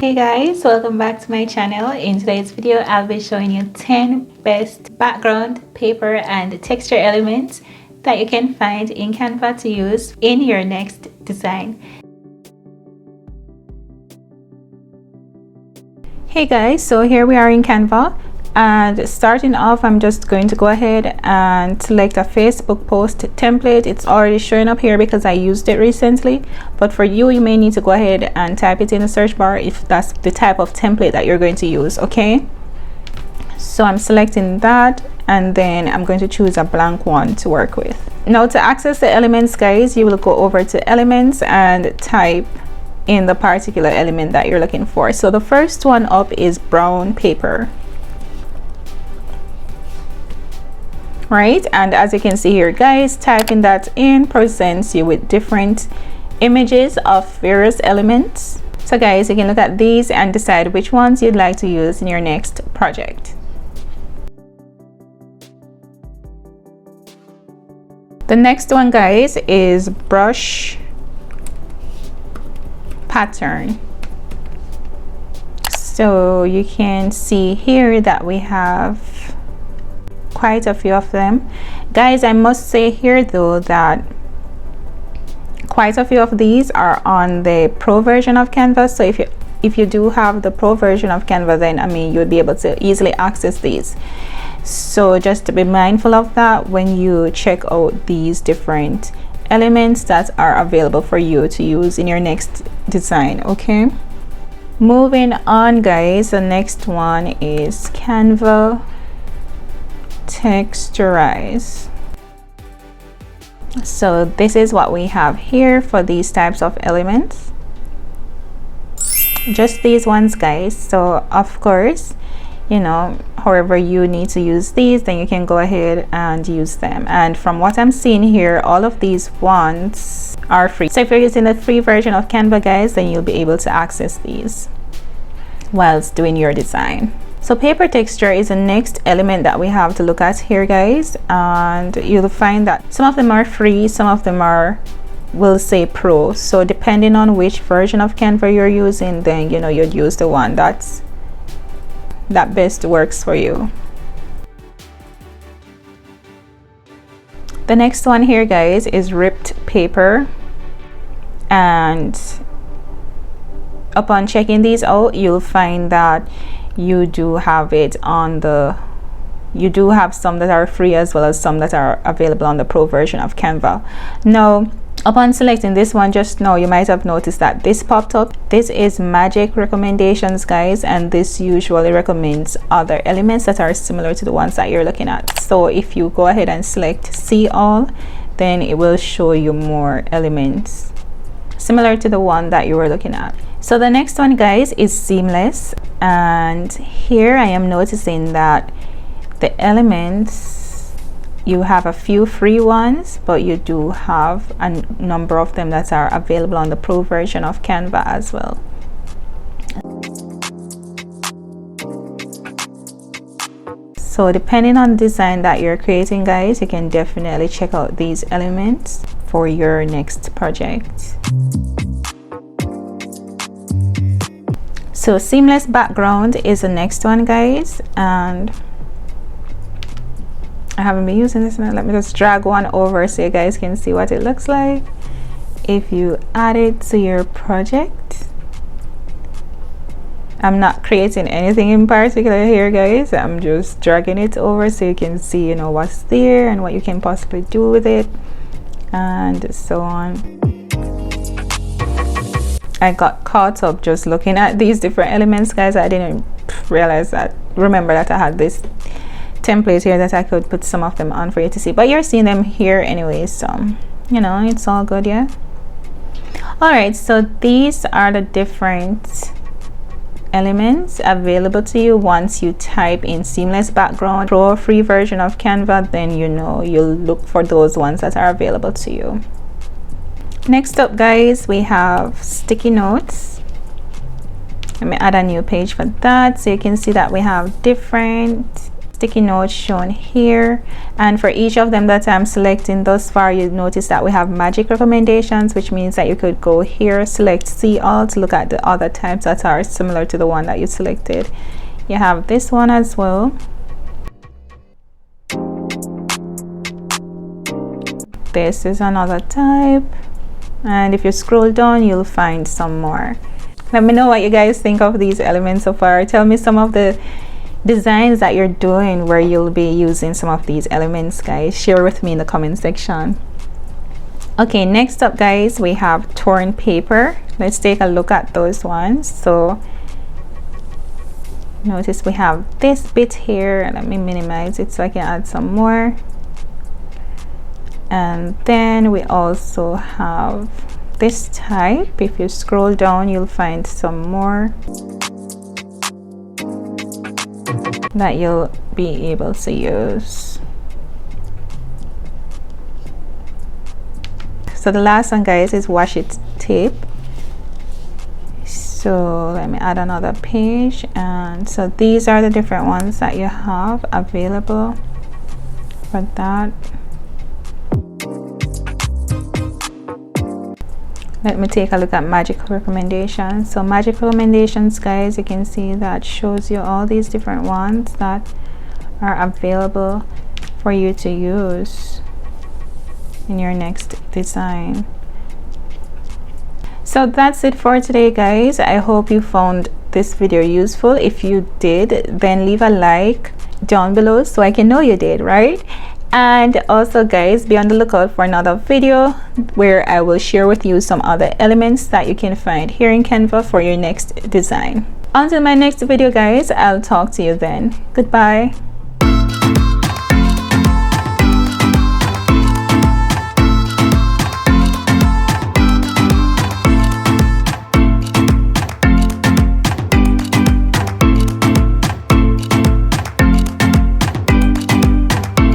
Hey guys, welcome back to my channel. In today's video I'll be showing you 10 best background, paper and texture elements that you can find in Canva to use in your next design. Hey guys, so here we are in Canva, and starting off I'm just going to go ahead and select a Facebook post template. It's already showing up here because I used it recently, but for you, you may need to go ahead and type it in the search bar if that's the type of template that you're going to use. Okay, so I'm selecting that and then I'm going to choose a blank one to work with. Now to access the elements, guys, you will go over to elements and type in the particular element that you're looking for. So the first one up is brown paper, right? And as you can see here, guys, typing that in presents you with different images of various elements. So guys, you can look at these and decide which ones you'd like to use in your next project. The next one, guys, is brush pattern. So you can see here that we have quite a few of them, guys. I must say here though that quite a few of these are on the pro version of Canva. So if you do have the pro version of Canva, then I mean you'll be able to easily access these. So just to be mindful of that when you check out these different elements that are available for you to use in your next design. Okay, moving on, guys, the next one is Canva texturize. So this is what we have here for these types of elements, just these ones, guys. So of course, you know, however you need to use these, then you can go ahead and use them. And from what I'm seeing here, all of these ones are free. So if you're using the free version of Canva, guys, then you'll be able to access these whilst doing your design. So paper texture is the next element that we have to look at here, guys, and you'll find that some of them are free, some of them are, will say pro. So depending on which version of Canva you're using, then you know you'd use the one that best works for you. The next one here, guys, is ripped paper, and upon checking these out, you'll find that you do have it on the, you do have some that are free as well as some that are available on the pro version of Canva. Now upon selecting this one just now, you might have noticed that this popped up. This is magic recommendations, guys, and this usually recommends other elements that are similar to the ones that you're looking at. So if you go ahead and select see all, then it will show you more elements similar to the one that you were looking at. So the next one, guys, is seamless, and here I am noticing that the elements, you have a few free ones, but you do have a number of them that are available on the pro version of Canva as well. So depending on the design that you're creating, guys, you can definitely check out these elements for your next project. So seamless background is the next one, guys, and I haven't been using this now. Let me just drag one over so you guys can see what it looks like if you add it to your project. I'm not creating anything in particular here, guys. I'm just dragging it over so you can see, you know, what's there and what you can possibly do with it and so on. I got caught up just looking at these different elements, guys. I didn't remember that I had this template here that I could put some of them on for you to see, but you're seeing them here anyway, so you know it's all good. Yeah, all right, so these are the different elements available to you once you type in seamless background pro free version of Canva. Then you know you'll look for those ones that are available to you. Next up, guys, we have sticky notes. Let me add a new page for that so you can see that we have different sticky notes shown here, and for each of them that I'm selecting thus far, you notice that we have magic recommendations, which means that you could go here, select see all to look at the other types that are similar to the one that you selected. You have this one as well. This is another type, and if you scroll down you'll find some more. Let me know what you guys think of these elements so far. Tell me some of the designs that you're doing where you'll be using some of these elements, guys. Share with me in the comment section. Okay, next up guys, we have torn paper. Let's take a look at those ones. So notice we have this bit here. Let me minimize it so I can add some more. And then we also have this type. If you scroll down you'll find some more that you'll be able to use. So the last one guys is washi tape. So let me add another page, and so these are the different ones that you have available for that. Let me take a look at magic recommendations. So magic recommendations guys, you can see that shows you all these different ones that are available for you to use in your next design. So that's it for today guys. I hope you found this video useful. If you did, then leave a like down below so I can know you did, right? And also guys, be on the lookout for another video where I will share with you some other elements that you can find here in Canva for your next design. Until my next video guys, I'll talk to you then. Goodbye.